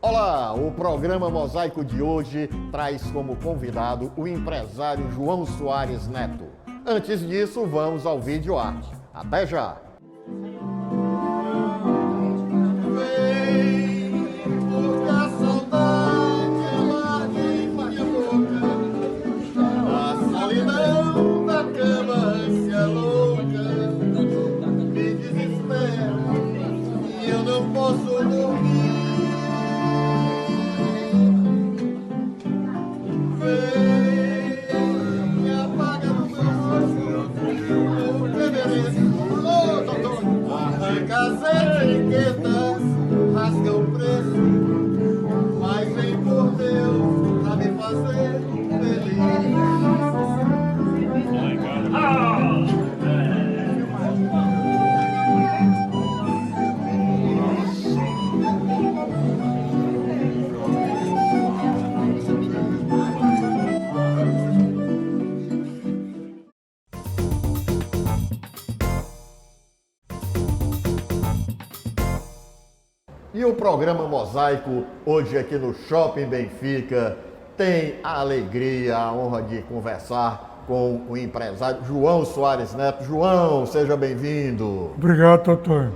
Olá, o programa Mosaico de hoje traz como convidado o empresário João Soares Neto. Antes disso, vamos ao vídeo arte. Até já! E o programa Mosaico, hoje aqui no Shopping Benfica, tem a alegria, a honra de conversar com o empresário João Soares Neto. João, seja bem-vindo. Obrigado, Totonho.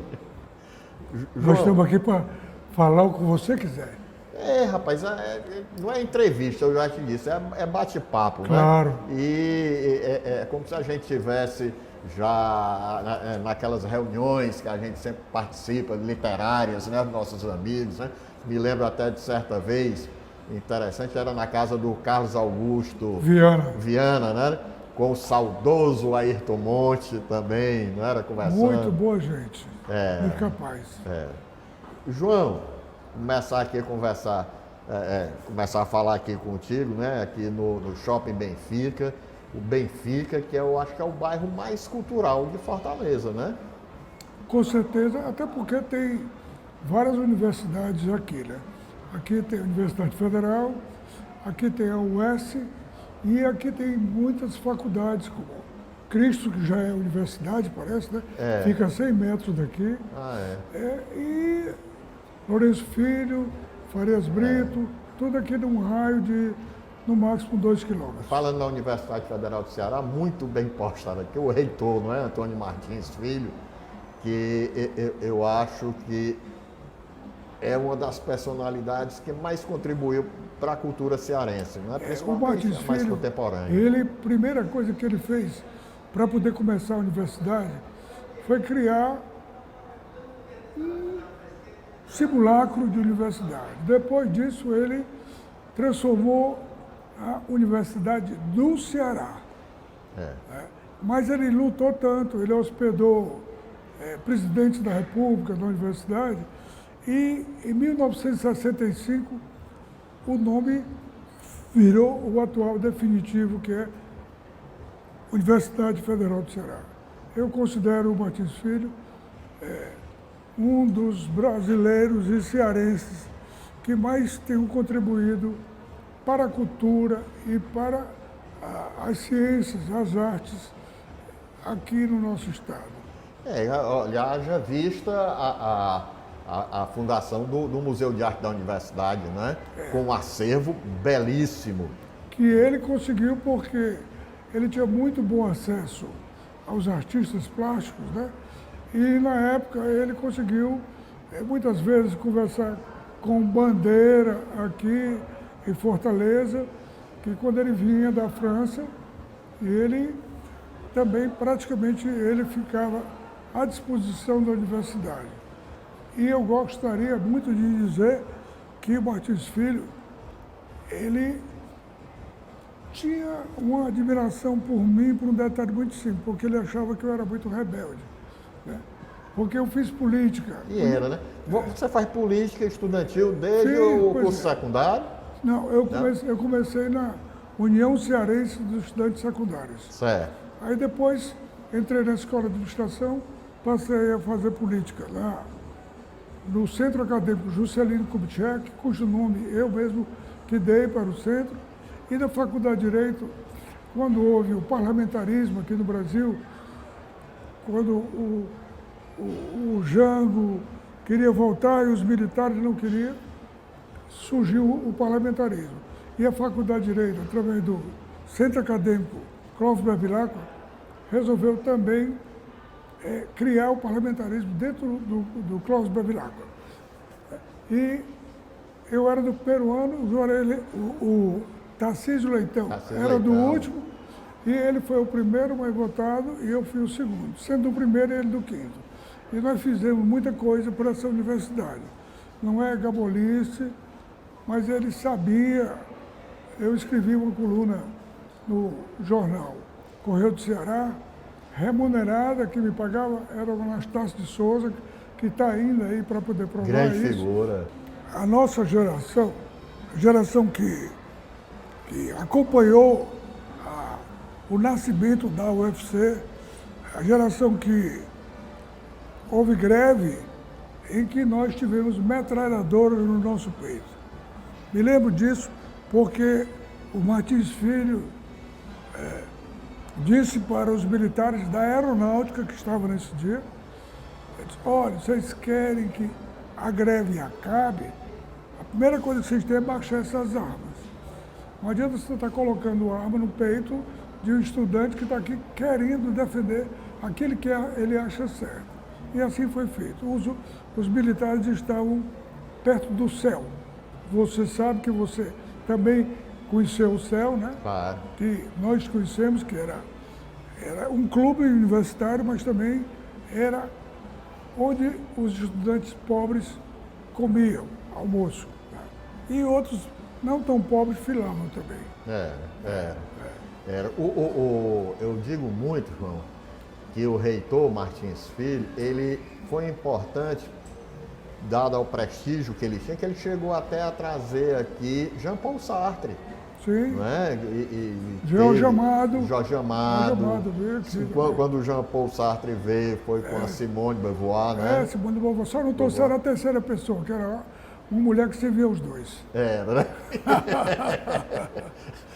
Nós João, estamos aqui para falar o que você quiser. Rapaz, não é entrevista, eu já te disse, é bate-papo, Claro. né? E é como se a gente tivesse já naquelas reuniões que a gente sempre participa, literárias, né, dos nossos amigos, né? Me lembro até de certa vez, interessante, era na casa do Carlos Augusto Viana, né? Com o saudoso Ayrton Monte também, não era? Conversando. Muito boa gente, muito capaz. João, começar aqui a conversar, começar a falar aqui contigo, né? Aqui no Shopping Benfica. O Benfica, que eu acho que é o bairro mais cultural de Fortaleza, né? Com certeza, até porque tem várias universidades aqui, né? Aqui tem a Universidade Federal, aqui tem a UES e aqui tem muitas faculdades, como Cristo, que já é universidade, parece, né? Fica a 100 metros daqui. E Lourenço Filho, Farias Brito, tudo aqui num raio de, no máximo, 2 quilômetros. Falando na Universidade Federal do Ceará, muito bem postado aqui, o reitor, não é? Antônio Martins Filho, que eu acho que é uma das personalidades que mais contribuiu para a cultura cearense, não é? Principalmente a mais contemporânea. Ele, primeira coisa que ele fez para poder começar a universidade foi criar um simulacro de universidade. Depois disso, ele transformou a Universidade do Ceará. Mas ele lutou tanto, ele hospedou presidentes da República, da universidade, e em 1965 o nome virou o atual definitivo, que é Universidade Federal do Ceará. Eu considero o Martins Filho um dos brasileiros e cearenses que mais tenham contribuído para a cultura e para as ciências, as artes aqui no nosso estado. Haja vista a fundação do Museu de Arte da Universidade, né? Com um acervo belíssimo. Que ele conseguiu porque ele tinha muito bom acesso aos artistas plásticos, né? E na época ele conseguiu muitas vezes conversar com Bandeira aqui em Fortaleza, que quando ele vinha da França, ele também praticamente ele ficava à disposição da universidade. E eu gostaria muito de dizer que o Martins Filho, ele tinha uma admiração por mim por um detalhe muito simples, porque ele achava que eu era muito rebelde, né? Porque eu fiz política. E era, né? Você faz política estudantil desde o curso secundário? Não, eu comecei na União Cearense dos Estudantes Secundários. Certo. Aí depois entrei na escola de administração, passei a fazer política lá no Centro Acadêmico Juscelino Kubitschek, cujo nome eu mesmo que dei para o centro, e na Faculdade de Direito, quando houve o parlamentarismo aqui no Brasil, quando o Jango queria voltar e os militares não queriam, surgiu o parlamentarismo. E a Faculdade de Direito, através do Centro Acadêmico Clóvis Bevilacqua, resolveu também criar o parlamentarismo dentro do Clóvis Bevilacqua. E eu era do primeiro ano, o Tarcísio Leitão era do último, e ele foi o primeiro mais votado e eu fui o segundo, sendo o primeiro e ele do quinto. E nós fizemos muita coisa para essa universidade. Não é gabolice, mas ele sabia. Eu escrevi uma coluna no jornal Correio do Ceará, remunerada, que me pagava, era o Anastácio de Souza, que está ainda aí para poder provar Grande isso. figura. A nossa geração, a geração que acompanhou o nascimento da UFC, a geração que houve greve em que nós tivemos metralhadoras no nosso peito. Me lembro disso porque o Martins Filho disse para os militares da aeronáutica que estavam nesse dia, disse, olha, vocês querem que a greve acabe, a primeira coisa que vocês têm é baixar essas armas. Não adianta você estar colocando arma no peito de um estudante que está aqui querendo defender aquilo que ele acha certo. E assim foi feito. Os militares estavam perto do céu. Você sabe que você também conheceu o céu, né? Claro. Que nós conhecemos que era um clube universitário, mas também era onde os estudantes pobres comiam almoço. Né? E outros não tão pobres filavam também. Eu digo muito, João, que o reitor Martins Filho, ele foi importante, dado ao prestígio que ele tinha, que ele chegou até a trazer aqui Jean-Paul Sartre. Sim. Não é? Jorge Amado. Quando o Jean-Paul Sartre veio, foi com a Simone de Beauvoir, né? Simone de Beauvoir. Só não trouxeram a terceira pessoa, que era uma mulher que servia os dois. Né?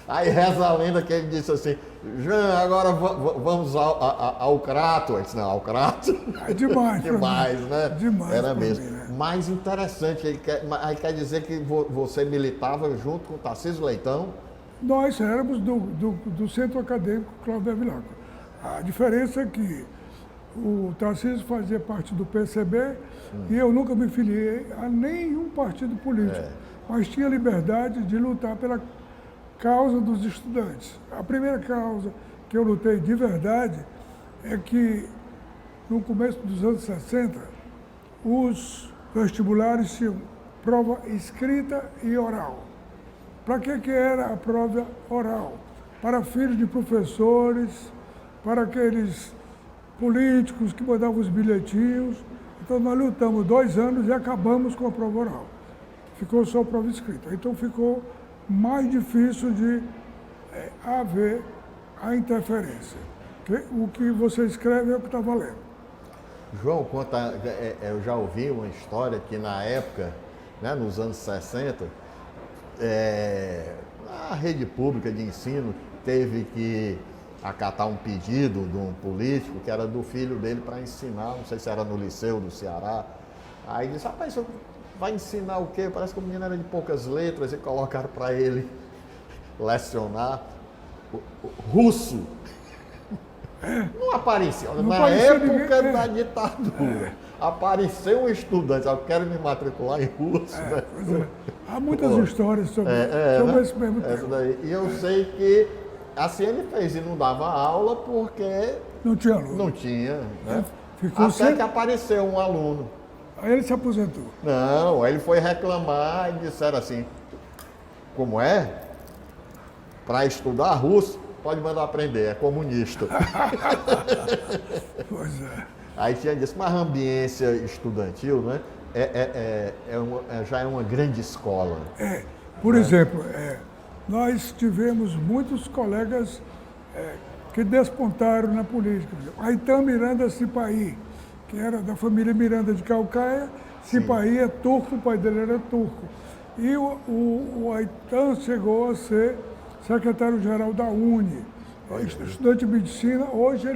Aí reza a lenda que ele disse assim, Jean, agora vamos ao Crato. Eu disse, não, ao Crato. É demais. Demais, né? Demais. Era mesmo. Mim, né? Mais interessante, aí quer dizer que você militava junto com o Tarcísio Leitão? Nós éramos do Centro Acadêmico Clóvis Bevilacqua. A diferença é que o Tarcísio fazia parte do PCB e eu nunca me filiei a nenhum partido político, mas tinha liberdade de lutar pela causa dos estudantes. A primeira causa que eu lutei de verdade é que, no começo dos anos 60, os vestibulares tinham prova escrita e oral. Para que era a prova oral? Para filhos de professores, para aqueles políticos que mandavam os bilhetinhos. Então nós lutamos 2 anos e acabamos com a prova oral. Ficou só a prova escrita. Então ficou mais difícil de haver a interferência. O que você escreve é o que está valendo. João, eu já ouvi uma história que na época, né, nos anos 60, a rede pública de ensino teve que acatar um pedido de um político que era do filho dele para ensinar, não sei se era no Liceu do Ceará. Aí disse, rapaz, você vai ensinar o quê? Parece que o menino era de poucas letras e colocaram para ele lecionar russo. Não apareceu. Na época da ditadura, apareceu um estudante, eu quero me matricular em russo. Né? Há muitas histórias sobre esse mesmo tema. E eu sei que assim ele fez e não dava aula porque não tinha aluno. Não tinha, né? Até que apareceu um aluno. Aí ele se aposentou. Não, aí ele foi reclamar e disseram assim, como é? Para estudar russo, pode mandar aprender, é comunista. Pois é. Aí tinha dito, mas a ambiência estudantil, né? Já é uma grande escola. Por exemplo, nós tivemos muitos colegas que despontaram na política. Aitan Miranda Sipahi, que era da família Miranda de Calcaia. Sipahi é turco, o pai dele era turco. E o Aitan chegou a ser secretário-geral da UNE. estudante de medicina. Hoje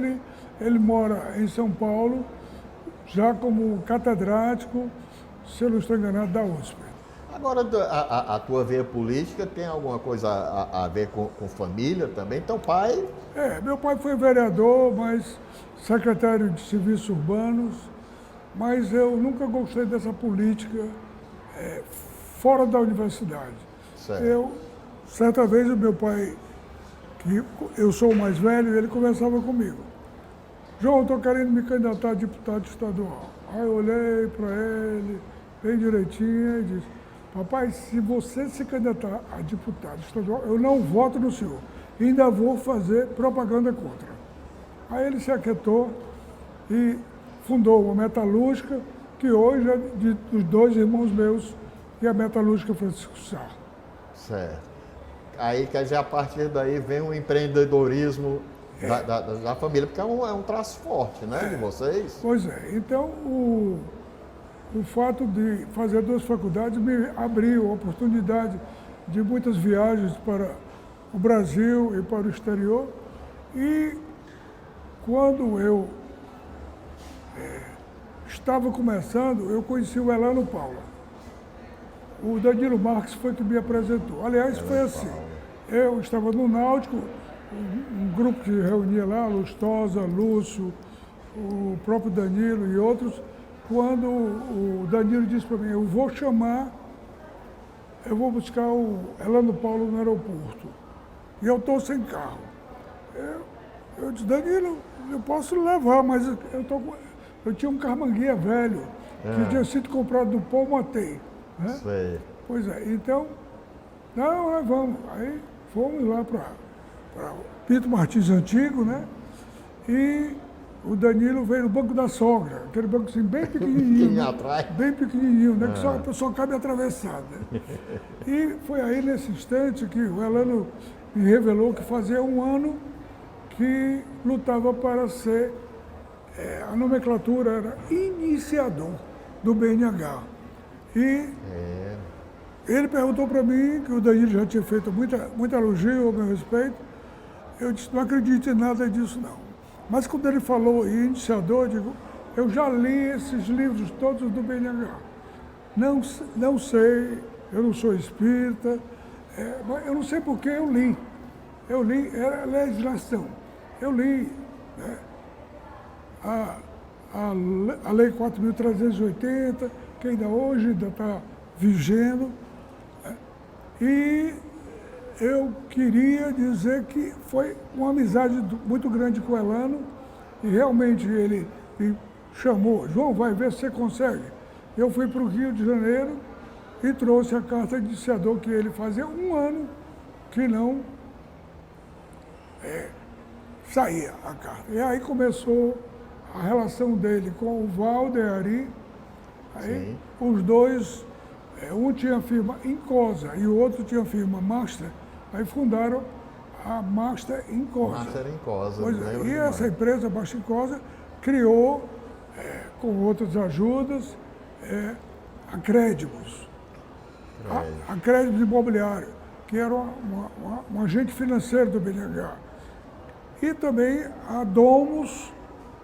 ele mora em São Paulo, já como catedrático, se eu não estou enganado, da USP. Agora, a tua veia política tem alguma coisa a ver com família também? Teu pai... Meu pai foi vereador, mas secretário de serviços urbanos, mas eu nunca gostei dessa política fora da universidade. Certo. Certa vez o meu pai, que eu sou o mais velho, ele conversava comigo. João, estou querendo me candidatar a deputado estadual. Aí eu olhei para ele, bem direitinho, e disse, papai, se você se candidatar a deputado estadual, eu não voto no senhor. Ainda vou fazer propaganda contra. Aí ele se aquietou e fundou uma metalúrgica, que hoje é dos dois irmãos meus, e a metalúrgica Francisco Sá. Certo. Aí, quer dizer, a partir daí vem o empreendedorismo da família, porque é um traço forte, né, de vocês? Pois é. Então, o fato de fazer 2 faculdades me abriu a oportunidade de muitas viagens para o Brasil e para o exterior. E quando eu estava começando, eu conheci o Elano Paula. O Danilo Marques foi que me apresentou. Aliás, foi assim. Eu estava no Náutico, um grupo que reunia lá, Lustosa, Lúcio, o próprio Danilo e outros, quando o Danilo disse para mim, eu vou buscar o Elano Paulo no aeroporto. E eu estou sem carro. Eu disse, Danilo, eu posso levar, mas eu tinha um carmanguia velho, que tinha sido comprado do Paul Matei. Né? Sei. Pois é, então, vamos. Aí fomos lá para o Pinto Martins Antigo, né? E o Danilo veio no banco da sogra, aquele banco assim, bem pequenininho. Atrás. Bem pequenininho, né? Que só cabe atravessar. Né? E foi aí, nesse instante, que o Elano me revelou que fazia um ano que lutava para ser, a nomenclatura era iniciador do BNH. E ele perguntou para mim, que o Danilo já tinha feito muito elogio ao meu respeito. Eu disse, não acredito em nada disso não. Mas quando ele falou em iniciador, eu digo, eu já li esses livros todos do BNH. Não sei, eu não sou espírita, mas eu não sei porque eu li. Eu li, era legislação. Eu li, né, a Lei 4.380, que ainda hoje está vigendo. Né, e eu queria dizer que foi uma amizade muito grande com o Elano, e realmente ele me chamou, João, vai ver se você consegue. Eu fui para o Rio de Janeiro e trouxe a carta de iniciador, que ele fazia um ano que não saía a carta. E aí começou a relação dele com o Valder Ari. Aí os dois, um tinha a firma Incosa e o outro tinha a firma Master. Aí fundaram a Master Incosa. Master Incosa. E essa empresa, Master Incosa, criou, com outras ajudas, a Créditos. A Créditos Imobiliário, que era um agente financeiro do BNH. E também a Domus,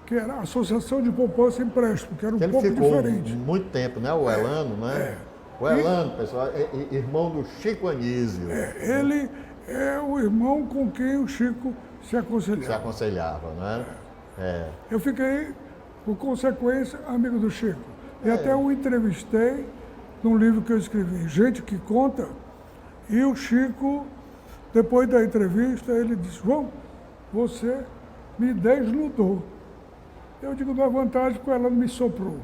que era a Associação de Poupança e Empréstimo, que era pouco diferente. Ele ficou muito tempo, né? O Elano, né? O Elano, pessoal, é irmão do Chico Anísio. Ele é o irmão com quem o Chico se aconselhava. Se aconselhava, né? Eu fiquei, por consequência, amigo do Chico. E até o entrevistei num livro que eu escrevi, Gente que Conta, e o Chico, depois da entrevista, ele disse, João, você me desnudou. Eu digo, não é vantagem, porque ela me soprou.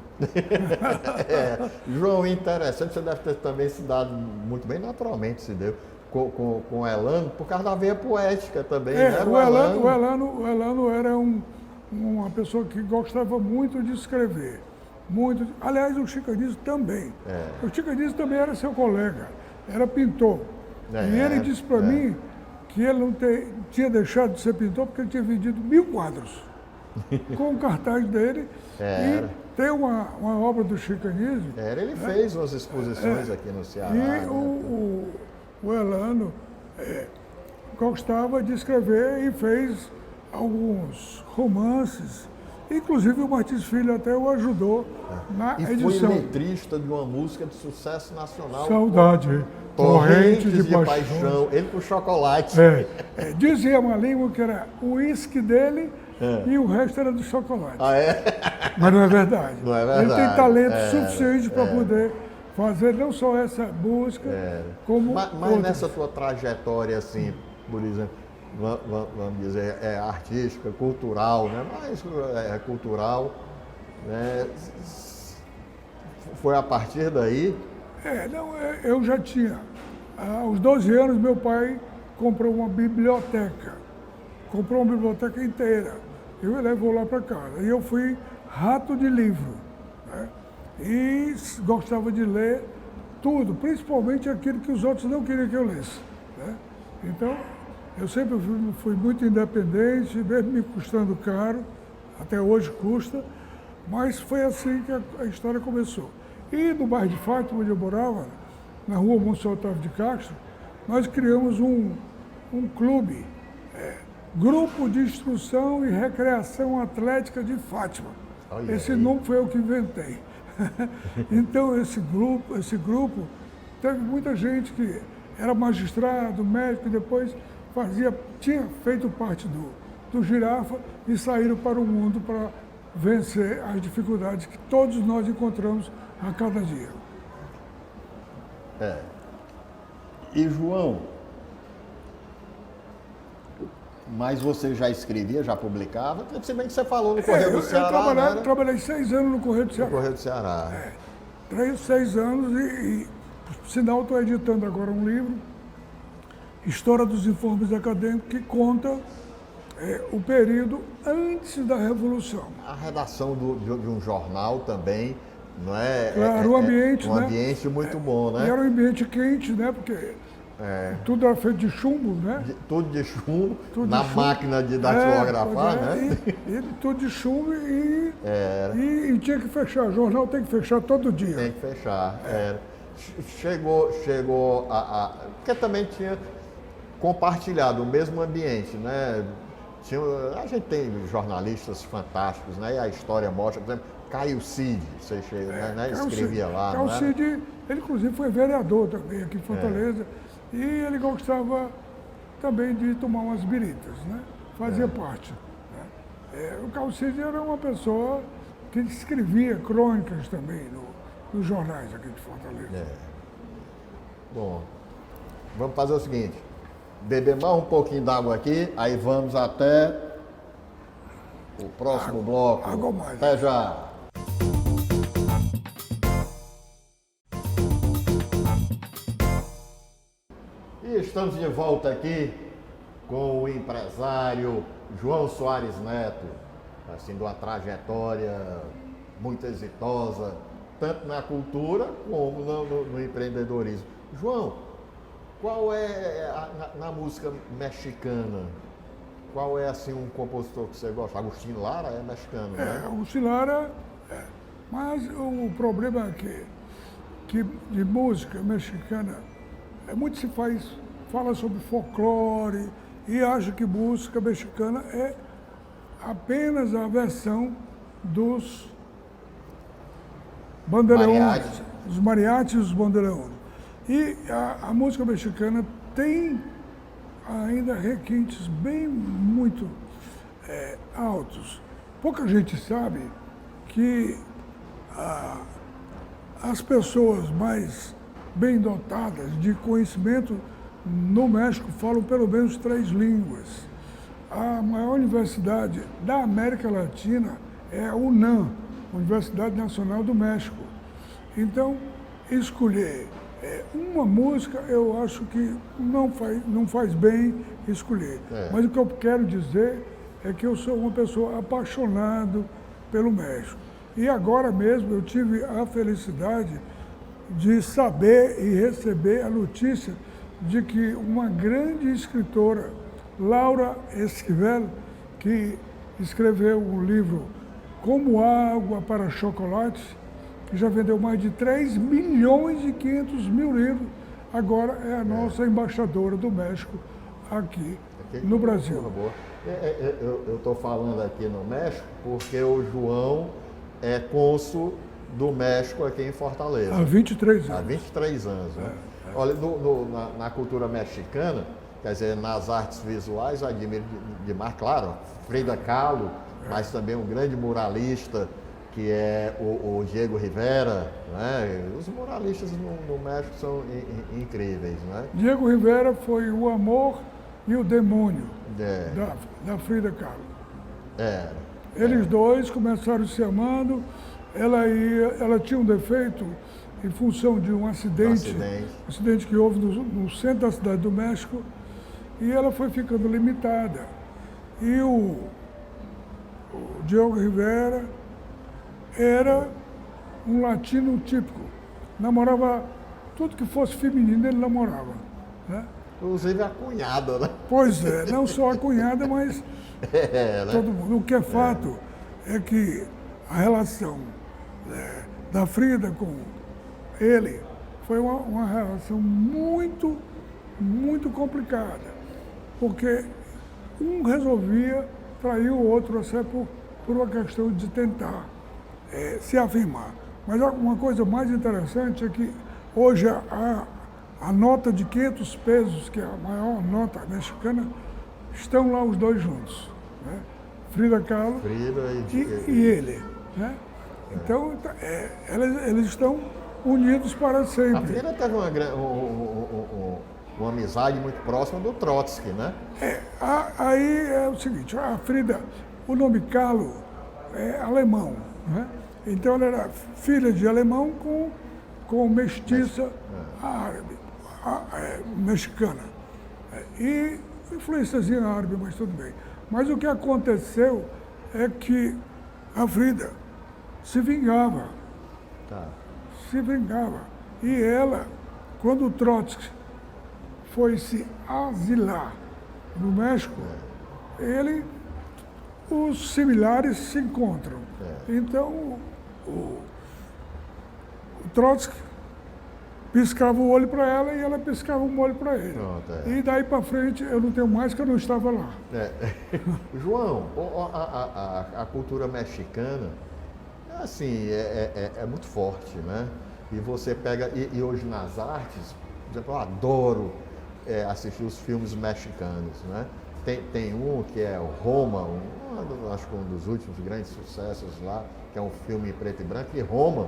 João, interessante, você deve ter também se dado muito bem, naturalmente se deu, com o Elano, por causa da veia poética também, né? O Elano era uma pessoa que gostava muito de escrever. Muito. Aliás, o Chico Anísio também. O Chico Anísio também era seu colega, era pintor. E ele disse para mim que ele não tinha deixado de ser pintor porque ele tinha vendido 1000 quadros com o cartaz dele. E tem uma obra do Chico Anísio. Ele fez umas exposições aqui no Ceará. E o Elano, gostava de escrever e fez alguns romances. Inclusive o Martins Filho até o ajudou na E edição. foi letrista de uma música de sucesso nacional. Saudade, Torrentes de Paixão. Ele com chocolate. Dizia Malimo que era o uísque dele e o resto era do chocolate. Ah, é? Mas não é verdade. Não é verdade. Ele tem talento suficiente para poder fazer não só essa música, como Mas outras. nessa tua trajetória, assim, por exemplo, vamos dizer, artística, cultural, né? Mais cultural, né? Foi a partir daí? Eu já tinha. Aos 12 anos, meu pai comprou uma biblioteca. Comprou uma biblioteca inteira. Eu levou lá para casa. E eu fui rato de livro. Né? E gostava de ler tudo, principalmente aquilo que os outros não queriam que eu lesse. Né? Então, eu sempre fui muito independente, mesmo me custando caro, até hoje custa, mas foi assim que a história começou. E no bairro de Fátima, onde eu morava, na rua Monsenhor Otávio de Castro, nós criamos um clube, Grupo de Instrução e Recreação Atlética de Fátima. Olha Esse aí. nome foi eu que inventei. Então esse grupo teve muita gente que era magistrado, médico, e depois tinha feito parte do Girafa e saíram para o mundo para vencer as dificuldades que todos nós encontramos a cada dia. E João, mas você já escrevia, já publicava? Se bem que você falou no Correio do Ceará, Eu trabalhei 6 anos no Correio do Ceará. No Correio do Ceará. 6 anos por sinal, estou editando agora um livro, História dos Informes Acadêmicos, que conta o período antes da Revolução. A redação de um jornal também, não é? Claro, o ambiente, um né? ambiente muito bom, né? E era um ambiente quente, né? Porque tudo era feito de chumbo, né? Tudo de chumbo, Tudo na de chumbo. máquina de datilografar, né? E tudo de chumbo e tinha que fechar. O jornal tem que fechar todo dia. Tem que fechar. Chegou porque também tinha compartilhado o mesmo ambiente, né? A gente tem jornalistas fantásticos, né? E a história mostra, por exemplo, Caio Cid, você chega, né? Escrevia lá, Caio não era? Cid, ele inclusive foi vereador também aqui em Fortaleza. E ele gostava também de tomar umas biritas, né? Fazia parte. Né? O Caio Cid era uma pessoa que escrevia crônicas também nos jornais aqui de Fortaleza. Bom, vamos fazer o seguinte, beber mais um pouquinho d'água aqui, aí vamos até o próximo bloco. Água mais. Até já! E estamos de volta aqui com o empresário João Soares Neto, assim, de uma trajetória muito exitosa, tanto na cultura como no empreendedorismo. João, qual é, na música mexicana, qual é assim um compositor que você gosta? Agostinho Lara é mexicano, né? Agostinho Lara, mas o problema é que de música mexicana, muito se fala sobre folclore e acha que música mexicana é apenas a versão dos bandeirones, dos mariachis e dos bandeirones. E a música mexicana tem ainda requintes muito altos. Pouca gente sabe que as pessoas mais bem dotadas de conhecimento no México falam pelo menos 3 línguas. A maior universidade da América Latina é a UNAM, Universidade Nacional do México. Então, escolher uma música, eu acho que não faz bem escolher. Mas o que eu quero dizer é que eu sou uma pessoa apaixonada pelo México. E agora mesmo eu tive a felicidade de saber e receber a notícia de que uma grande escritora, Laura Esquivel, que escreveu um livro Como Água para Chocolate, que já vendeu mais de 3 milhões e 500 mil livros, agora é a nossa embaixadora do México aqui no Brasil. Boa. Eu estou falando aqui no México porque o João é cônsul do México aqui em Fortaleza. Há 23 anos. Há 23 anos. Né? Olha, na cultura mexicana, quer dizer, nas artes visuais, eu admiro demais, claro, Frida Kahlo, mas também um grande muralista, que é o Diego Rivera. Né? Os muralistas no México são incríveis. Né? Diego Rivera foi o amor e o demônio da Frida Kahlo. Eles dois começaram se amando, ela tinha um defeito em função de um acidente que houve no centro da cidade do México, e ela foi ficando limitada. E o Diego Rivera era um latino típico, namorava tudo que fosse feminino, ele namorava. Né? Inclusive a cunhada, né? Pois é, não só a cunhada, mas né? todo mundo. O que é fato é que a relação da Frida com ele foi uma relação muito, muito complicada, porque um resolvia trair o outro até por uma questão de tentar se afirmar. Mas uma coisa mais interessante é que hoje a nota de 500 pesos, que é a maior nota mexicana, estão lá os dois juntos. Né? Frida Kahlo e ele. Né? Então, eles estão unidos para sempre. A Frida teve uma amizade muito próxima do Trotsky, né? Aí é o seguinte, a Frida, o nome Kahlo é alemão. Né? Então, ela era filha de alemão com mestiça árabe, mexicana. E influenciazinha árabe, mas tudo bem. Mas o que aconteceu é que a Frida se vingava. Se vingava. E ela, quando o Trotsky foi se asilar no México, os similares se encontram. Então, o Trotsky piscava o olho para ela e ela piscava um olho para ele. Pronto, E daí para frente eu não tenho mais, que eu não estava lá. João, a cultura mexicana assim, é muito forte, né? E você pega, e hoje nas artes, por exemplo, eu adoro assistir os filmes mexicanos, né? Tem um que é o Roma, acho que um dos últimos grandes sucessos lá, que é um filme em preto e branco, e Roma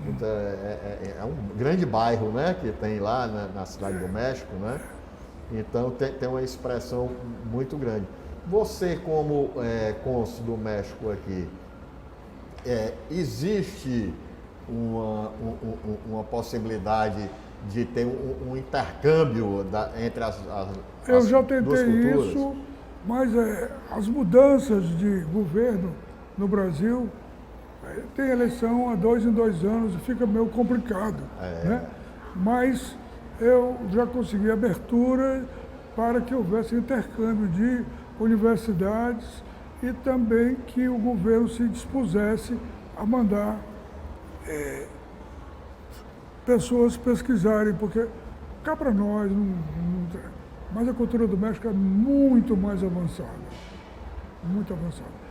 então, é um grande bairro, né, que tem lá na cidade do México, né? Então tem uma expressão muito grande. Você, como cônsul do México aqui, existe uma possibilidade de ter um intercâmbio entre as Eu já duas tentei culturas? isso, mas as mudanças de governo no Brasil, tem eleição há 2 em 2 anos e fica meio complicado. Né? Mas eu já consegui abertura para que houvesse intercâmbio de universidades e também que o governo se dispusesse a mandar pessoas pesquisarem, porque cá para nós não tem. Mas a cultura do México é muito mais avançada, muito avançada.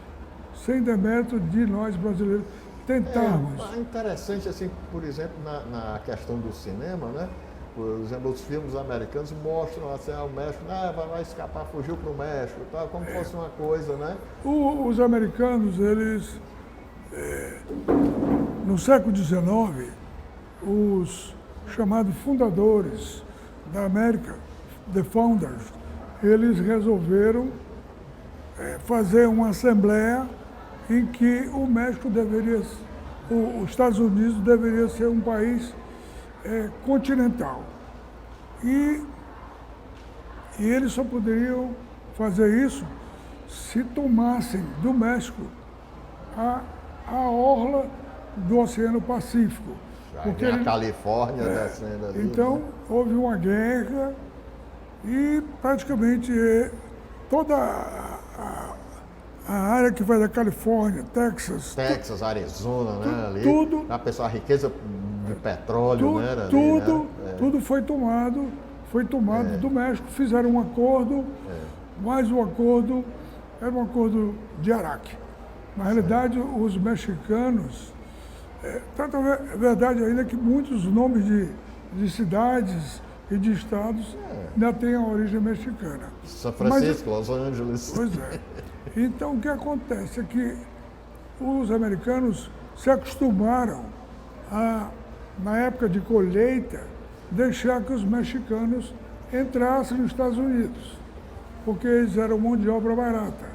Sem demérito de nós brasileiros tentarmos. É interessante, assim, por exemplo, na questão do cinema, né? Por exemplo, os filmes americanos mostram assim, o México, vai escapar, fugiu para o México, tal, como fosse uma coisa, né? Os americanos, eles, no século XIX, os chamados fundadores da América, the founders, eles resolveram fazer uma assembleia em que o México os Estados Unidos deveria ser um país continental. E eles só poderiam fazer isso se tomassem do México a orla do Oceano Pacífico. Porque a Califórnia descendo ali. Então, houve uma guerra e praticamente toda a área que vai da Califórnia, Texas, Arizona, né? Ali, tudo. A pessoa, a riqueza de petróleo, né? Tudo foi tomado, foi tomado do México, fizeram um acordo, mas o acordo era um acordo de Araque. Na realidade, os mexicanos, tanto é verdade ainda que muitos nomes de cidades e de estados ainda têm a origem mexicana. São Francisco, Los Angeles. Pois é. Então, o que acontece é que os americanos se acostumaram a, na época de colheita, deixar que os mexicanos entrassem nos Estados Unidos, porque eles eram mão de obra barata.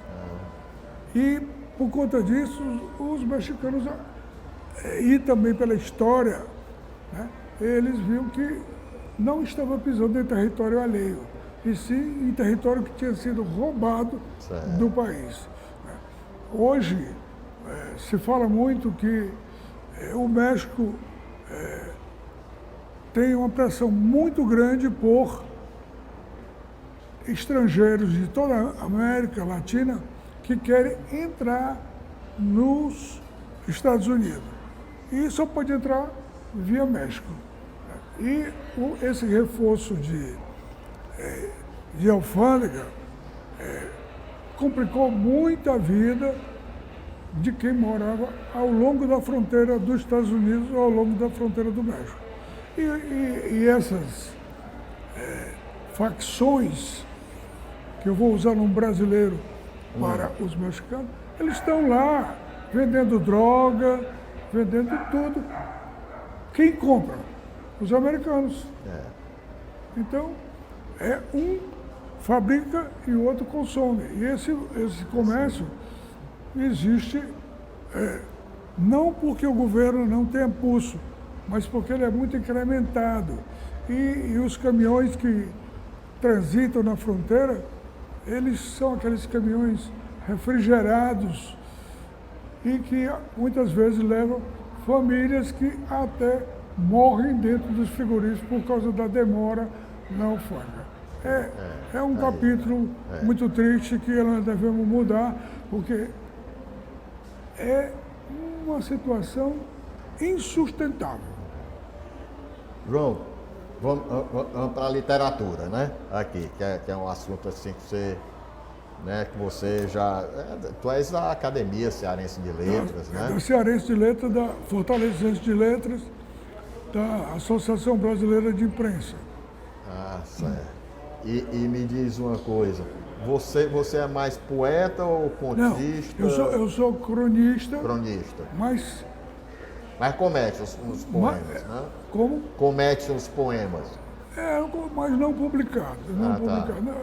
E, por conta disso, os mexicanos, e também pela história, né, eles viam que não estava pisando em território alheio, e sim em território que tinha sido roubado do país. Hoje, se fala muito que o México tem uma pressão muito grande por estrangeiros de toda a América Latina que querem entrar nos Estados Unidos. E só pode entrar via México. E esse reforço de alfândega complicou muito a vida de quem morava ao longo da fronteira dos Estados Unidos ou ao longo da fronteira do México. E essas facções, que eu vou usar num brasileiro para os mexicanos, eles estão lá vendendo droga, vendendo tudo. Quem compra? Os americanos. Então, um fabrica e o outro consome. E esse comércio existe não porque o governo não tenha pulso, mas porque ele é muito incrementado. E os caminhões que transitam na fronteira, eles são aqueles caminhões refrigerados e que muitas vezes levam famílias que até morrem dentro dos frigoríficos por causa da demora na alfândega. É um capítulo muito triste que nós devemos mudar, porque é uma situação insustentável. João, vamos para a literatura, né? Aqui, que é um assunto assim que você já... tu és da Academia Cearense de Letras, né? Da Cearense de Letras, da Fortalezense de Letras, da Associação Brasileira de Imprensa. Ah, certo. E me diz uma coisa, você é mais poeta ou contista? Não, eu sou cronista. Cronista. Mas comete os poemas, né? Como? Comete os poemas. Mas não publicado. Publicado. Tá. Não,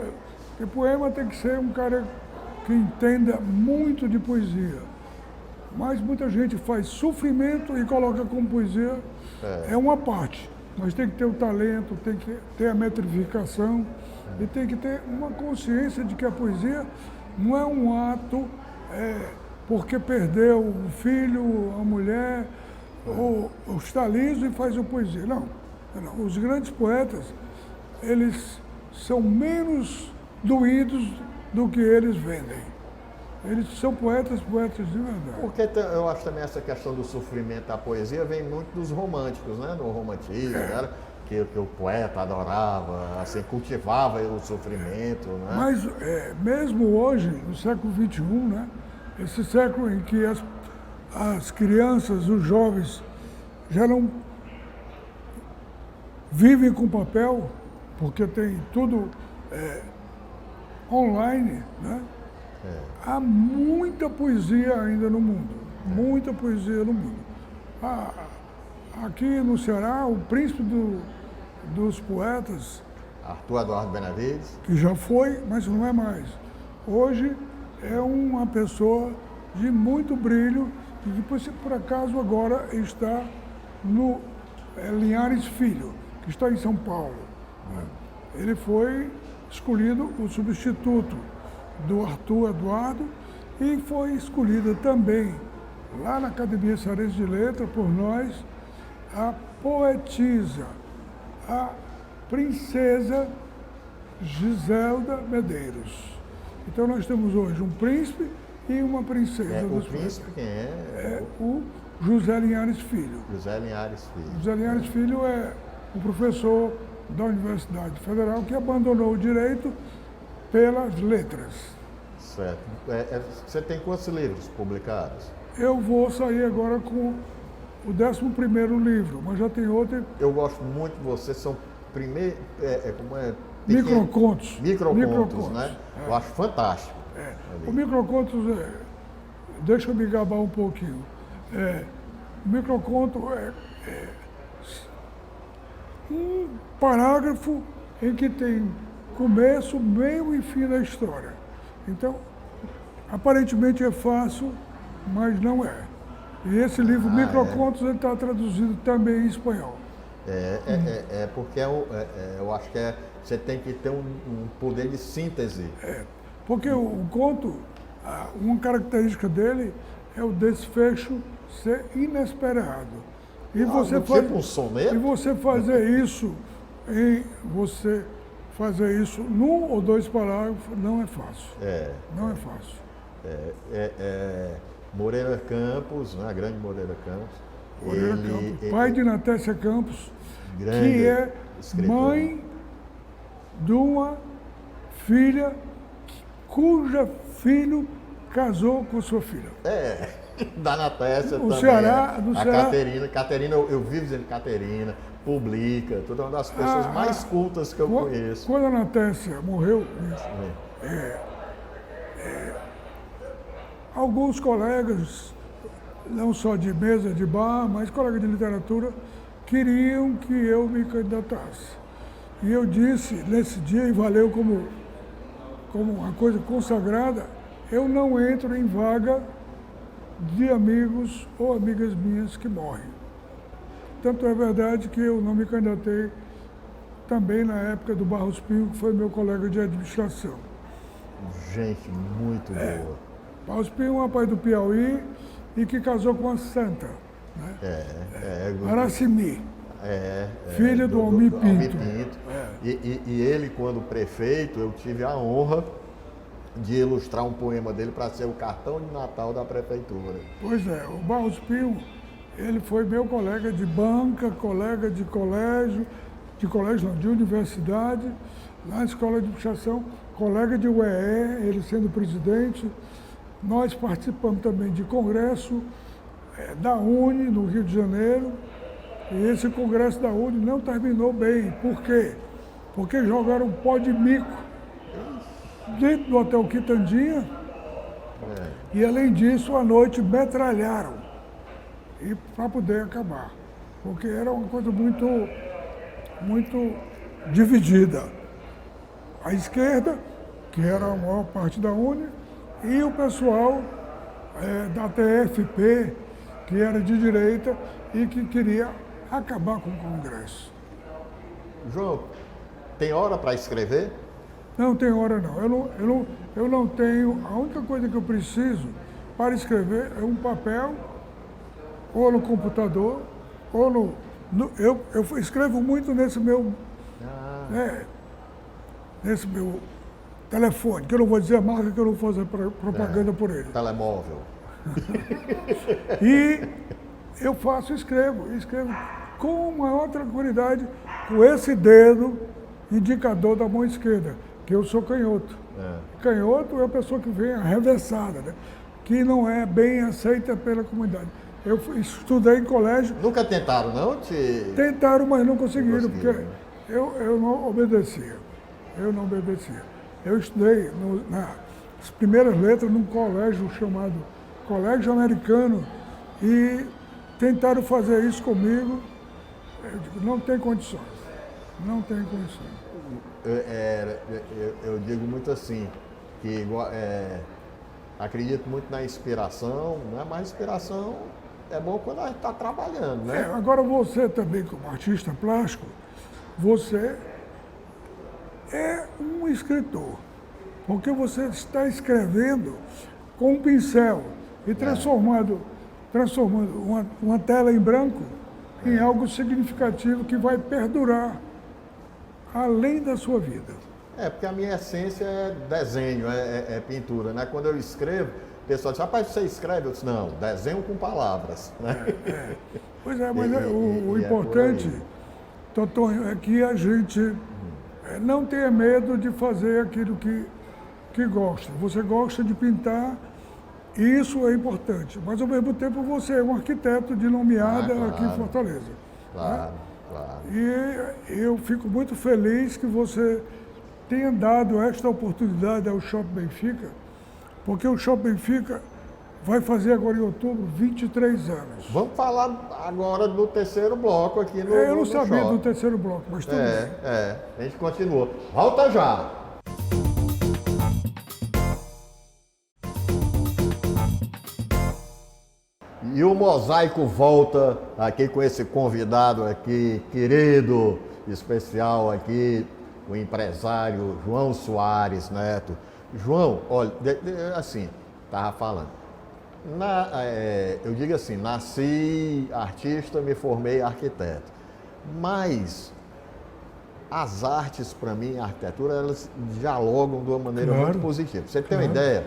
porque poema tem que ser um cara que entenda muito de poesia. Mas muita gente faz sofrimento e coloca como poesia. É uma parte. Mas tem que ter o talento, tem que ter a metrificação e tem que ter uma consciência de que a poesia não é um ato porque perdeu o filho, a mulher, ou está liso e faz a poesia. Não. Os grandes poetas, eles são menos doídos do que eles vendem. Eles são poetas de verdade. Porque eu acho também essa questão do sofrimento da poesia vem muito dos românticos, né? Do romantismo, né? Que o poeta adorava, assim, cultivava o sofrimento, né? Mas mesmo hoje, no século XXI, né? Esse século em que as crianças, os jovens, já não vivem com papel, porque tem tudo online, né? Há muita poesia ainda no mundo, muita poesia no mundo. Aqui no Ceará, o príncipe dos poetas... Arthur Eduardo Benavides. Que já foi, mas não é mais. Hoje é uma pessoa de muito brilho e que, por acaso, agora está no Linhares Filho, que está em São Paulo. Ele foi escolhido o substituto do Arthur Eduardo e foi escolhida também, lá na Academia Cearense de Letras, por nós, a poetisa, a princesa Giselda Medeiros. Então nós temos hoje um príncipe e uma princesa. O príncipe quem é? O José Linhares Filho. José Linhares Filho. José Linhares Filho é um professor da Universidade Federal, que abandonou o direito pelas letras. Certo. Você tem quantos livros publicados? Eu vou sair agora com o 11º livro, mas já tem outro. Eu gosto muito de você, são como é? Microcontos. Microcontos, né? Eu acho fantástico. O microcontos, deixa eu me gabar um pouquinho. O microconto é um parágrafo em que tem começo, meio e fim da história. Então, aparentemente é fácil, mas não é. E esse livro, Microcontos, ele está traduzido também em espanhol. Porque eu acho que você tem que ter um poder de síntese. Porque o conto, uma característica dele é o desfecho ser inesperado. E Tipo um soneto? E você fazer isso num ou dois parágrafos não é fácil. Não é fácil. Moreira Campos, né? A grande Moreira Campos. Moreira Campos, pai de Natécia Campos, grande que é escritor. mãe de uma filha cuja filho casou com sua filha. Da Natécia também. Ceará, do a Ceará. Caterina, eu vivo dizendo Caterina, publica, toda uma das pessoas mais cultas que eu conheço. Quando a Natécia morreu, alguns colegas, não só de mesa de bar, mas colegas de literatura, queriam que eu me candidatasse. E eu disse, nesse dia, e valeu como uma coisa consagrada, eu não entro em vaga de amigos ou amigas minhas que morrem. Tanto é verdade que eu não me candidatei também na época do Barros Pinho, que foi meu colega de administração. Gente, muito boa. Barros Pinho é um rapaz do Piauí e que casou com uma santa, né? Aracimi, filha do Almir Pinto. E ele, quando prefeito, eu tive a honra de ilustrar um poema dele para ser o cartão de Natal da prefeitura. Pois é, o Barros Pinho, ele foi meu colega de banca, colega de colégio não, de universidade, na escola de administração, colega de UEE, ele sendo presidente. Nós participamos também de congresso da UNE, no Rio de Janeiro, e esse congresso da UNE não terminou bem. Por quê? Porque jogaram pó de mico dentro do Hotel Quitandinha e, além disso, à noite metralharam para poder acabar. Porque era uma coisa muito dividida. A esquerda, que era a maior parte da UNE, e o pessoal da TFP, que era de direita e que queria acabar com o Congresso. João, tem hora para escrever? Não tem hora não. Eu não tenho. A única coisa que eu preciso para escrever é um papel, ou no computador, ou eu escrevo muito nesse meu telefone, que eu não vou dizer a marca, que eu não vou fazer propaganda por ele. Telemóvel. E eu escrevo com maior tranquilidade, com esse dedo indicador da mão esquerda, que eu sou canhoto. Canhoto é a pessoa que vem arremessada, né? Que não é bem aceita pela comunidade. Eu estudei em colégio. Nunca tentaram, não? Tentaram, mas não conseguiram, porque eu não obedecia. Eu estudei nas primeiras letras num colégio chamado Colégio Americano e tentaram fazer isso comigo. Eu digo, não tem condições. Não tem condições. Eu digo muito assim, que acredito muito na inspiração, né? Mas inspiração é bom quando a gente está trabalhando, né? Agora você também, como artista plástico, você é um escritor, porque você está escrevendo com um pincel e transformando uma tela em branco em algo significativo que vai perdurar além da sua vida. Porque a minha essência é desenho, é pintura, né? Quando eu escrevo, o pessoal diz, rapaz, você escreve? Eu disse, não, desenho com palavras, né? Pois é, mas o importante Totonho, é que a gente não tenha medo de fazer aquilo que gosta. Você gosta de pintar, isso é importante. Mas, ao mesmo tempo, você é um arquiteto de nomeada claro. aqui em Fortaleza. Claro, claro. E eu fico muito feliz que você tenha dado esta oportunidade ao Shopping Benfica, porque o Shopping Benfica vai fazer agora em outubro 23 anos. Vamos falar agora do terceiro bloco aqui no Eu não sabia shopping. do terceiro bloco, mas tudo bem. A gente continua. Volta já! E o Mosaico volta aqui com esse convidado aqui, querido, especial aqui, o empresário João Soares Neto. João, olha, assim, estava falando, eu digo assim, nasci artista, me formei arquiteto, mas as artes, para mim, a arquitetura, elas dialogam de uma maneira muito positiva. Pra você ter uma ideia,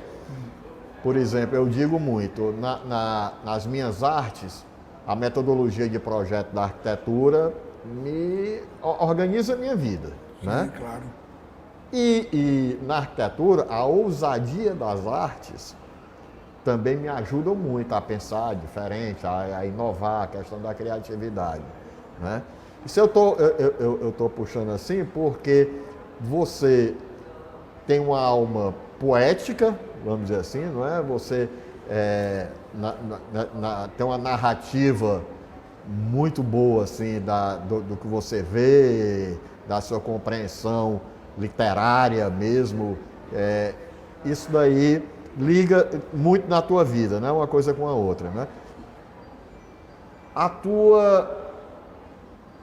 por exemplo, eu digo muito, nas minhas artes, a metodologia de projeto da arquitetura me organiza a minha vida. Sim, né? claro. E na arquitetura, a ousadia das artes também me ajuda muito a pensar diferente, a inovar, a questão da criatividade. Né? Isso eu tô puxando assim porque você tem uma alma poética, vamos dizer assim, não é? Você tem uma narrativa muito boa assim, do que você vê, da sua compreensão literária mesmo. Isso daí liga muito na tua vida, né? Uma coisa com a outra. Né? A tua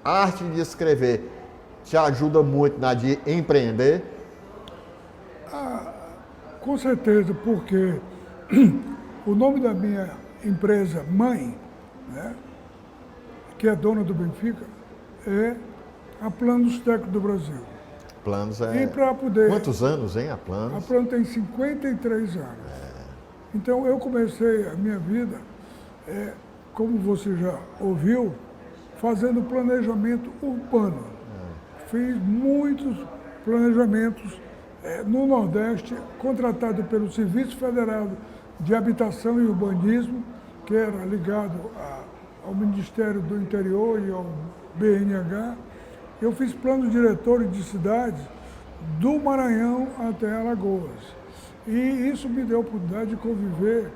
arte de escrever te ajuda muito na de empreender? Com certeza, porque o nome da minha empresa mãe, né, que é dona do Benfica, é a Planos Técnicos do Brasil. Planos E para poder... Quantos anos, hein, a Planos? A Planos tem 53 anos. Então eu comecei a minha vida, como você já ouviu, fazendo planejamento urbano. Fiz muitos planejamentos no Nordeste, contratado pelo Serviço Federal de Habitação e Urbanismo, que era ligado ao Ministério do Interior e ao BNH. Eu fiz planos diretores de cidades do Maranhão até Alagoas. E isso me deu a oportunidade de conviver,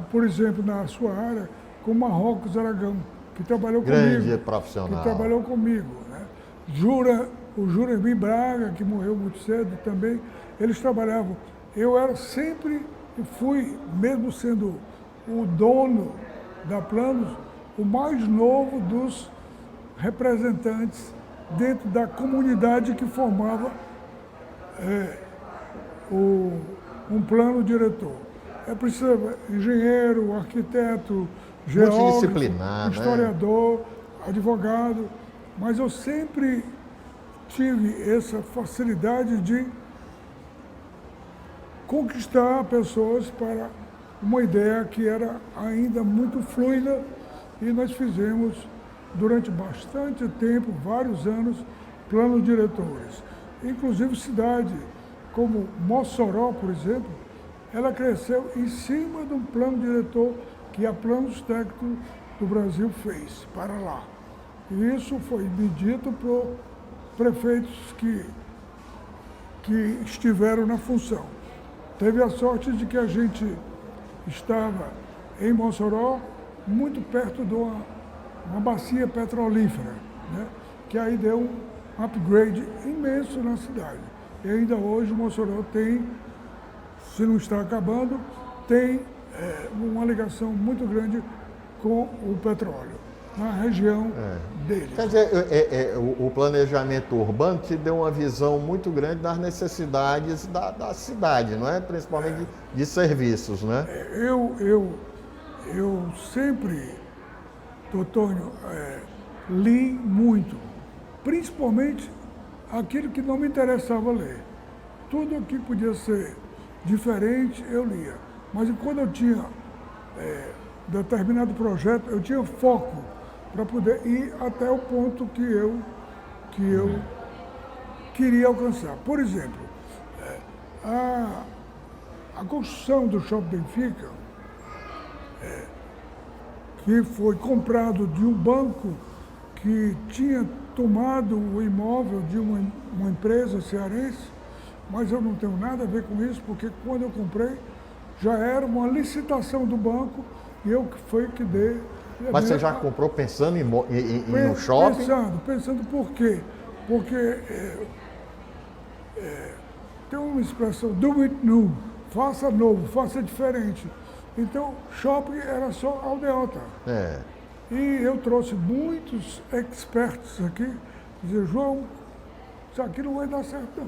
por exemplo, na sua área, com Marrocos Aragão, que trabalhou grande comigo. Profissional. Que trabalhou comigo. Né? O Juremir Braga, que morreu muito cedo também, eles trabalhavam. Eu era sempre, e fui, mesmo sendo o dono da Planos, o mais novo dos representantes dentro da comunidade que formava um plano diretor. É preciso engenheiro, arquiteto, geógrafo, historiador, advogado, mas eu sempre tive essa facilidade de conquistar pessoas para uma ideia que era ainda muito fluida e nós fizemos durante bastante tempo, vários anos, planos diretores. Inclusive cidade como Mossoró, por exemplo, ela cresceu em cima de um plano diretor que a Planos Técnicos do Brasil fez para lá. E isso foi dito por prefeitos que estiveram na função. Teve a sorte de que a gente estava em Mossoró, muito perto de uma bacia petrolífera, né? Que aí deu um upgrade imenso na cidade. E ainda hoje Mossoró tem, se não está acabando, tem uma ligação muito grande com o petróleo, na região dele. Quer dizer, o planejamento urbano te deu uma visão muito grande das necessidades da cidade, não é? Principalmente de serviços, né? Eu sempre, Totônio, li muito, principalmente aquilo que não me interessava ler. Tudo que podia ser diferente, eu lia. Mas quando eu tinha determinado projeto, eu tinha foco para poder ir até o ponto que eu que eu queria alcançar. Por exemplo, a construção do Shopping Benfica, que foi comprado de um banco que tinha tomado o imóvel de uma empresa cearense, mas eu não tenho nada a ver com isso, porque quando eu comprei, já era uma licitação do banco e eu que dei. Mas você já comprou pensando em no shopping? Pensando por quê? Porque tem uma expressão, do it new, faça novo, faça diferente. Então, shopping era só aldeota. E eu trouxe muitos experts aqui, dizer, João, isso aqui não vai dar certo não.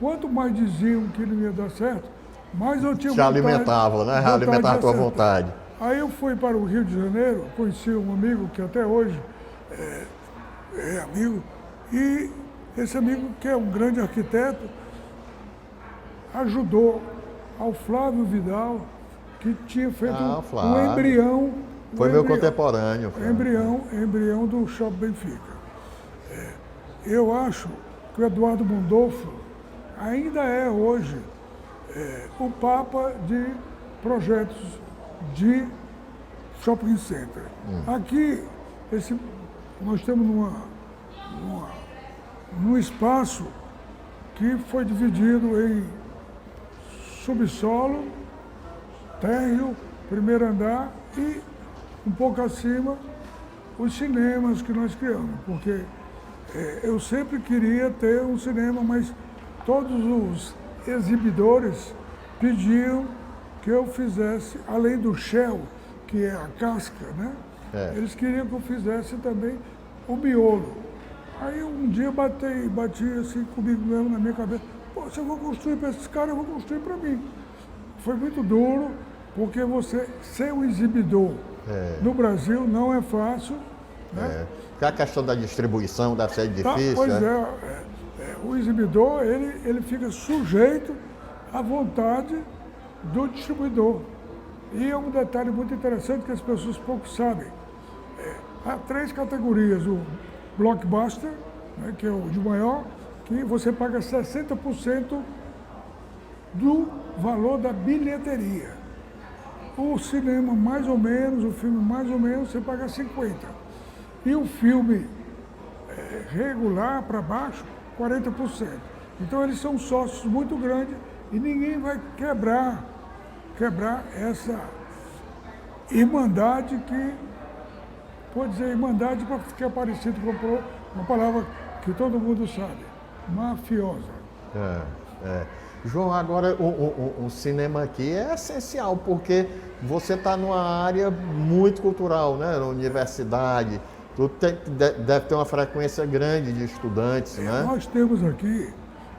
Quanto mais diziam que não ia dar certo, mais eu tinha vontade. Te alimentava, né? Alimentar a tua vontade. Aí eu fui para o Rio de Janeiro, conheci um amigo que até hoje é amigo, e esse amigo, que é um grande arquiteto, ajudou ao Flávio Vidal, que tinha feito um embrião. Foi meu contemporâneo. Embrião do Shopping Benfica. Eu acho que o Eduardo Mondolfo ainda é hoje o papa de projetos de shopping center. Aqui, nós temos num espaço que foi dividido em subsolo, térreo, primeiro andar e um pouco acima os cinemas que nós criamos, porque eu sempre queria ter um cinema, mas todos os exibidores pediam que eu fizesse, além do shell, que é a casca, né? Eles queriam que eu fizesse também o miolo. Aí um dia bati assim comigo mesmo na minha cabeça, pô, se eu vou construir para esses caras, eu vou construir para mim. Foi muito duro, porque você ser um exibidor no Brasil não é fácil. Né? Porque a questão da distribuição deve ser difícil. Pois o exibidor ele fica sujeito à vontade do distribuidor. E é um detalhe muito interessante que as pessoas pouco sabem. Há 3 categorias, o blockbuster, né, que é o de maior, que você paga 60% do valor da bilheteria. O cinema mais ou menos, o filme mais ou menos, você paga 50%. E o filme regular para baixo, 40%. Então eles são sócios muito grandes e ninguém vai quebrar essa irmandade que, pode dizer irmandade para ficar parecido com uma palavra que todo mundo sabe, mafiosa. João, agora o cinema aqui é essencial, porque você está numa área muito cultural, né? Na universidade, deve ter uma frequência grande de estudantes, né? Nós temos aqui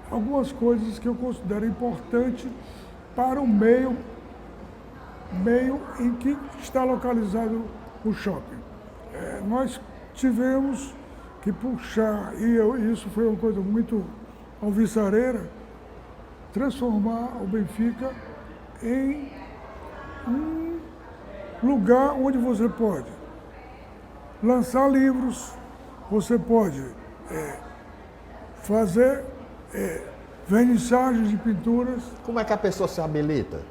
algumas coisas que eu considero importantes para o meio em que está localizado o shopping. Nós tivemos que puxar, e isso foi uma coisa muito alvissareira, transformar o Benfica em um lugar onde você pode lançar livros, você pode fazer vernissagens de pinturas. Como é que a pessoa se habilita?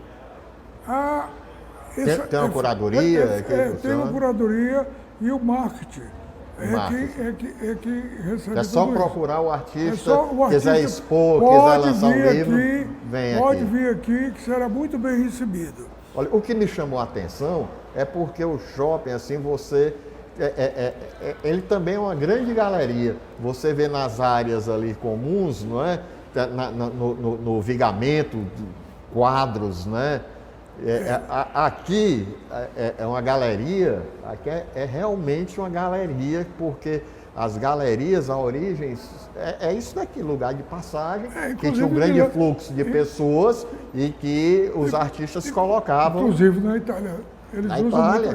Tem uma curadoria? Tem uma curadoria e o marketing. Que recebe é só tudo procurar o artista, o quiser artista expor, quiser lançar um livro, vem aqui. Pode vir aqui, que será muito bem recebido. Olha, o que me chamou a atenção é porque o shopping, assim, você... ele também é uma grande galeria. Você vê nas áreas ali comuns, não é? No vigamento, quadros, né? Aqui é uma galeria, aqui é realmente uma galeria, porque as galerias, a origem, é isso daqui, lugar de passagem, que tinha um grande fluxo de pessoas e que os artistas se colocavam. Inclusive na Itália. Na Itália,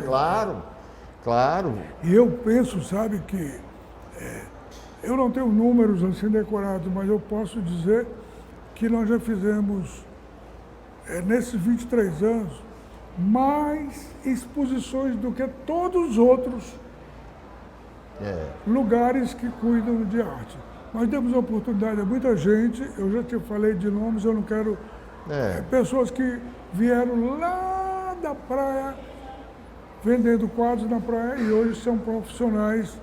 claro. E eu penso, sabe, que eu não tenho números assim decorados, mas eu posso dizer que nós já fizemos, nesses 23 anos, mais exposições do que todos os outros lugares que cuidam de arte. Nós demos a oportunidade a muita gente, eu já te falei de nomes, eu não quero... pessoas que vieram lá da praia, vendendo quadros na praia e hoje são profissionais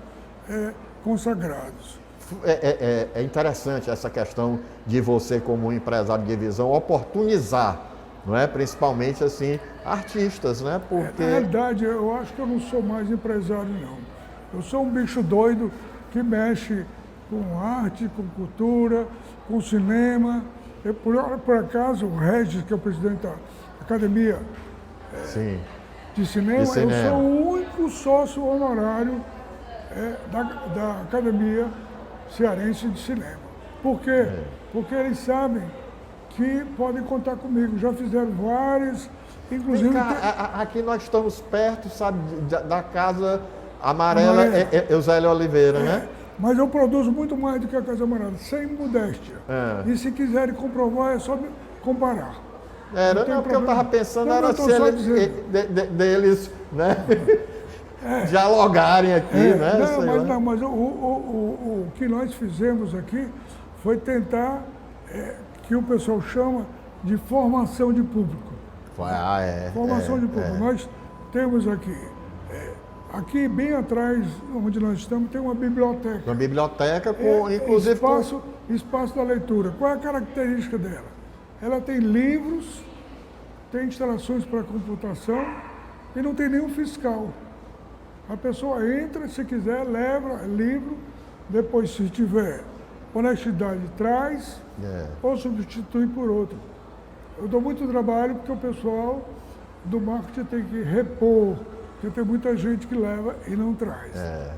consagrados. É interessante essa questão de você, como empresário de visão, oportunizar, não é? Principalmente assim, artistas, né? Porque... Na realidade, eu acho que eu não sou mais empresário, não. Eu sou um bicho doido que mexe com arte, com cultura, com cinema. Por acaso, o Regis, que é o presidente da Academia de Cinema, eu sou o único sócio honorário da Academia Cearense de Cinema. Por quê? Porque eles sabem que podem contar comigo. Já fizeram várias, inclusive... Aqui nós estamos perto, sabe, da Casa Amarela, Eusélio Oliveira, né? Mas eu produzo muito mais do que a Casa Amarela, sem modéstia. E se quiserem comprovar, é só comparar. Porque eu estava pensando, era se deles, né? Dialogarem aqui, né? Mas o que nós fizemos aqui foi tentar, que o pessoal chama de formação de público. Formação de público. Nós temos aqui bem atrás, onde nós estamos, tem uma biblioteca. Uma biblioteca com, inclusive... Espaço da leitura. Qual é a característica dela? Ela tem livros, tem instalações para computação e não tem nenhum fiscal. A pessoa entra, se quiser, leva livro, depois, se tiver honestidade, traz ou substitui por outro. Eu dou muito trabalho porque o pessoal do marketing tem que repor, porque tem muita gente que leva e não traz.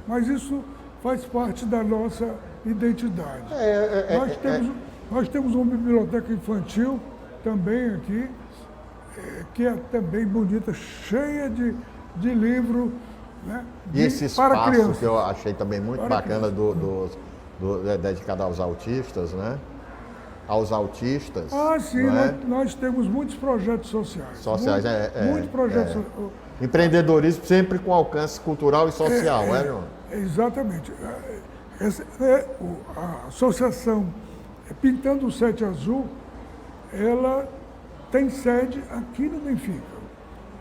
Mas isso faz parte da nossa identidade. Nós temos uma biblioteca infantil também aqui, que é também bonita, cheia de livro, né, e esse espaço que eu achei também muito bacana dedicado aos autistas, né? Aos autistas. Sim, nós temos muitos projetos sociais. Muitos projetos. Empreendedorismo sempre com alcance cultural e social, não? Exatamente. A associação Pintando o Sete Azul, ela tem sede aqui no Benfica.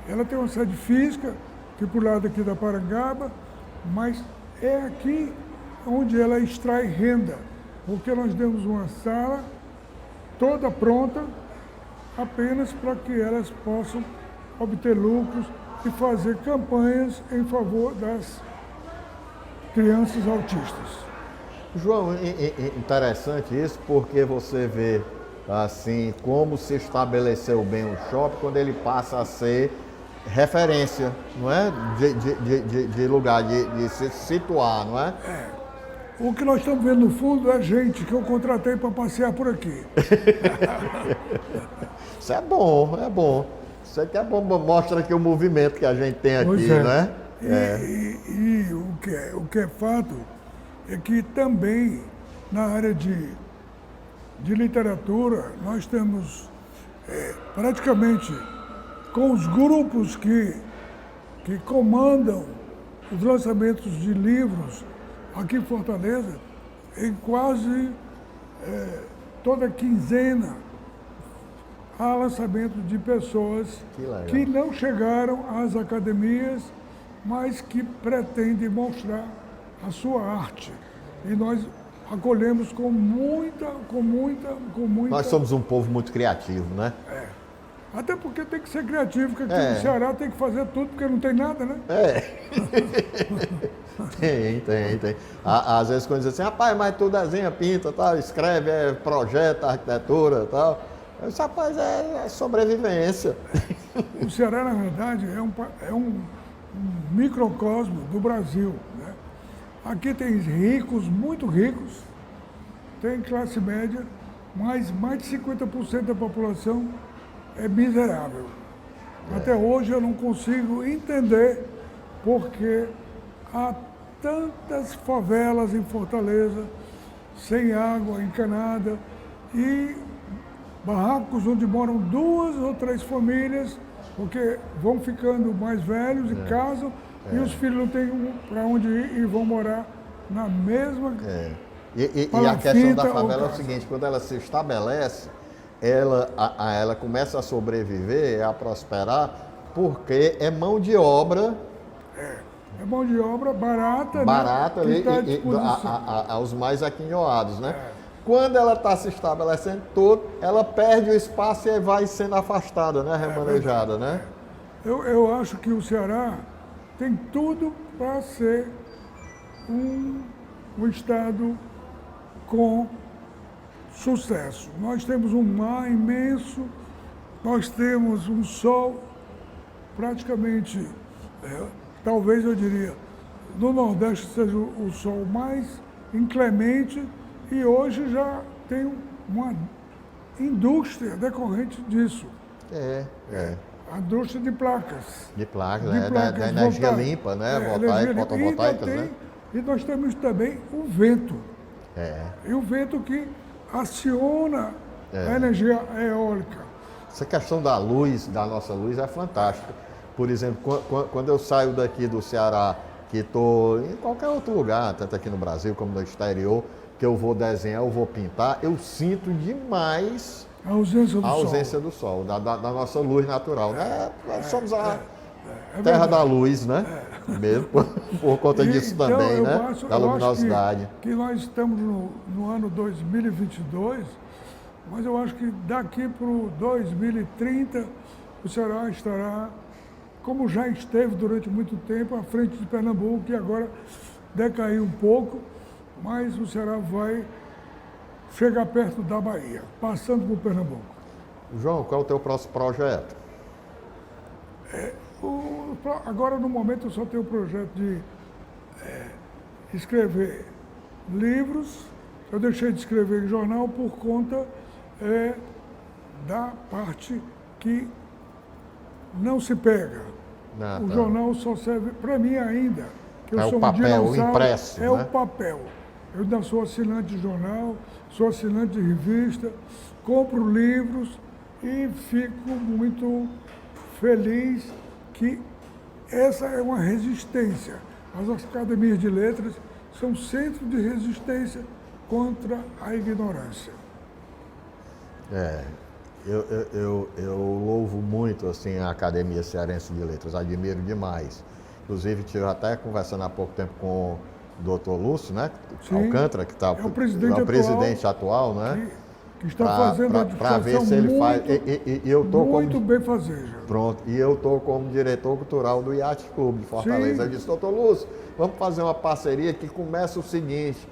Ela tem uma sede física, que por lado aqui da Parangaba, mas é aqui onde ela extrai renda, porque nós demos uma sala toda pronta apenas para que elas possam obter lucros e fazer campanhas em favor das crianças autistas. João, interessante isso, porque você vê assim como se estabeleceu bem o shopping quando ele passa a ser referência, não é? De lugar, de se situar, não é? O que nós estamos vendo no fundo é gente que eu contratei para passear por aqui. Isso é bom, é bom. Isso aqui é bom, mostra aqui o movimento que a gente tem aqui, não é? E o que é fato é que também na área de literatura nós temos praticamente com os grupos que comandam os lançamentos de livros aqui em Fortaleza, em quase toda quinzena há lançamento de pessoas que não chegaram às academias, mas que pretendem mostrar a sua arte. E nós acolhemos com muita... Nós somos um povo muito criativo, né? Até porque tem que ser criativo, porque aqui no Ceará tem que fazer tudo, porque não tem nada, né? Tem. Às vezes quando dizem assim, rapaz, mas tu desenha, pinta, tal, escreve, projeta, arquitetura, tal. Eu disse, rapaz, é sobrevivência. O Ceará, na verdade, é um microcosmo do Brasil, né? Aqui tem ricos, muito ricos, tem classe média, mas mais de 50% da população é miserável. Até hoje eu não consigo entender porque há tantas favelas em Fortaleza, sem água encanada, e barracos onde moram 2 ou 3 famílias porque vão ficando mais velhos e casam, e os filhos não têm para onde ir e vão morar na mesma... E a questão da favela é o seguinte, quando ela se estabelece, ela começa a sobreviver, a prosperar, porque é mão de obra... É mão de obra barata, barata, né? Aos mais aquinhoados, né? Quando ela está se estabelecendo todo, ela perde o espaço e vai sendo afastada, né? Remanejada, né? Eu acho que o Ceará tem tudo para ser um estado com sucesso. Nós temos um mar imenso, nós temos um sol praticamente, talvez eu diria, no Nordeste seja o sol mais inclemente, e hoje já tem uma indústria decorrente disso. A indústria de placas. De placas, da energia limpa, né? Fotovoltaica, né? E nós temos também o vento. E o vento que aciona a energia eólica. Essa questão da luz, da nossa luz, é fantástica. Por exemplo, quando eu saio daqui do Ceará, que estou em qualquer outro lugar, tanto aqui no Brasil como no exterior, que eu vou desenhar, eu vou pintar, eu sinto demais a ausência do sol, da nossa luz natural, né? Nós somos a terra da luz, né? Mesmo por conta disso então, também, né? Da luminosidade. Que nós estamos no ano 2022, mas eu acho que daqui para o 2030 o Ceará estará, como já esteve durante muito tempo, à frente de Pernambuco, que agora decaiu um pouco, mas o Ceará vai chegar perto da Bahia, passando por Pernambuco. João, qual é o teu próximo projeto? Agora, no momento, eu só tenho o projeto de escrever livros. Eu deixei de escrever em jornal por conta da parte que não se pega. O jornal só serve para mim ainda, que eu sou o papel, um dinossauro, impresso, né? o papel. Eu ainda sou assinante de jornal, sou assinante de revista, compro livros e fico muito feliz que essa é uma resistência. As academias de letras são centro de resistência contra a ignorância. Eu louvo muito assim, a Academia Cearense de Letras, admiro demais. Inclusive, estive até conversando há pouco tempo com o Dr. Lúcio, né? Sim, Alcântara, que está o presidente atual, né? Que está fazendo a para ver se ele faz. Muito bem fazer, já. Pronto. E eu estou como diretor cultural do Yacht Clube de Fortaleza. Eu disse, doutor Lúcio, vamos fazer uma parceria que começa o seguinte.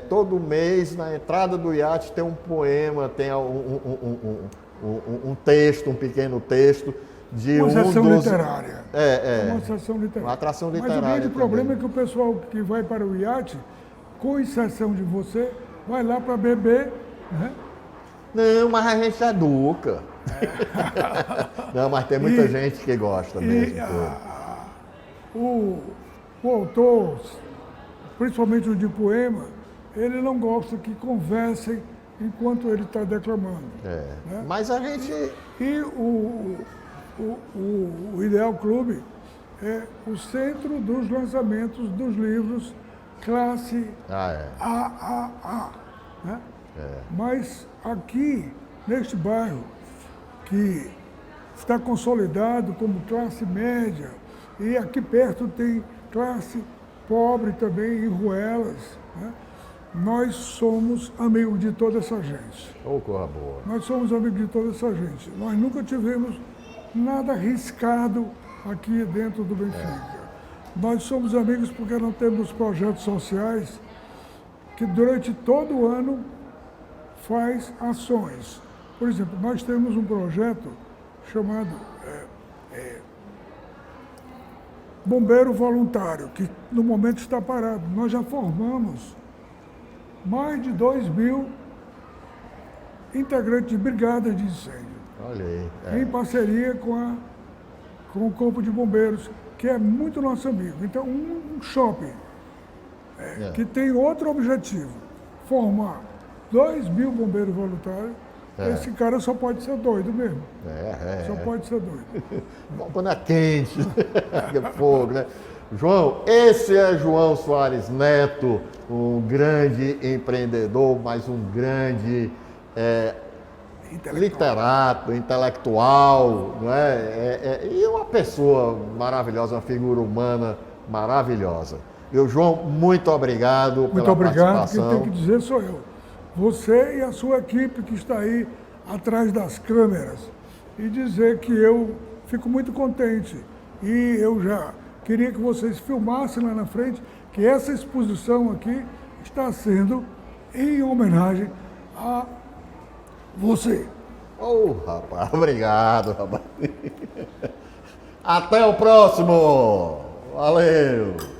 Todo mês, na entrada do iate, tem um poema, tem um texto, um pequeno texto de uma sessão dos... literária. Uma sessão literária. Uma atração literária. Mas o grande problema é que o pessoal que vai para o iate, com exceção de você, vai lá para beber, né? Não, mas a gente educa. Não, mas tem muita gente que gosta mesmo. O autor, principalmente o de poema, ele não gosta que conversem enquanto ele está declamando. Né? Mas a gente... E o Ideal Clube é o centro dos lançamentos dos livros classe AAA. Né? Mas aqui, neste bairro, que está consolidado como classe média, e aqui perto tem classe pobre também, em Ruelas, né? Nós somos amigos de toda essa gente. Coisa boa. Nós somos amigos de toda essa gente. Nós nunca tivemos nada arriscado aqui dentro do Benfica. Nós somos amigos porque não temos projetos sociais que durante todo o ano faz ações. Por exemplo, nós temos um projeto chamado Bombeiro Voluntário, que no momento está parado. Nós já formamos mais de 2.000 integrantes de brigadas de incêndio. Olha aí. Em parceria com o Corpo de Bombeiros, que é muito nosso amigo. Então, um shopping que tem outro objetivo, formar 2.000 bombeiros voluntários, Esse cara só pode ser doido mesmo. Só pode ser doido. Bom, quando é quente, é fogo, né? João, esse é João Soares Neto, um grande empreendedor, mas um grande literato, intelectual, não é? E uma pessoa maravilhosa, uma figura humana maravilhosa. João, muito obrigado pela participação. Quem tem que dizer sou eu. Você e a sua equipe que está aí atrás das câmeras. E dizer que eu fico muito contente. E eu já queria que vocês filmassem lá na frente que essa exposição aqui está sendo em homenagem a você. Rapaz, obrigado, rapaz. Até o próximo. Valeu.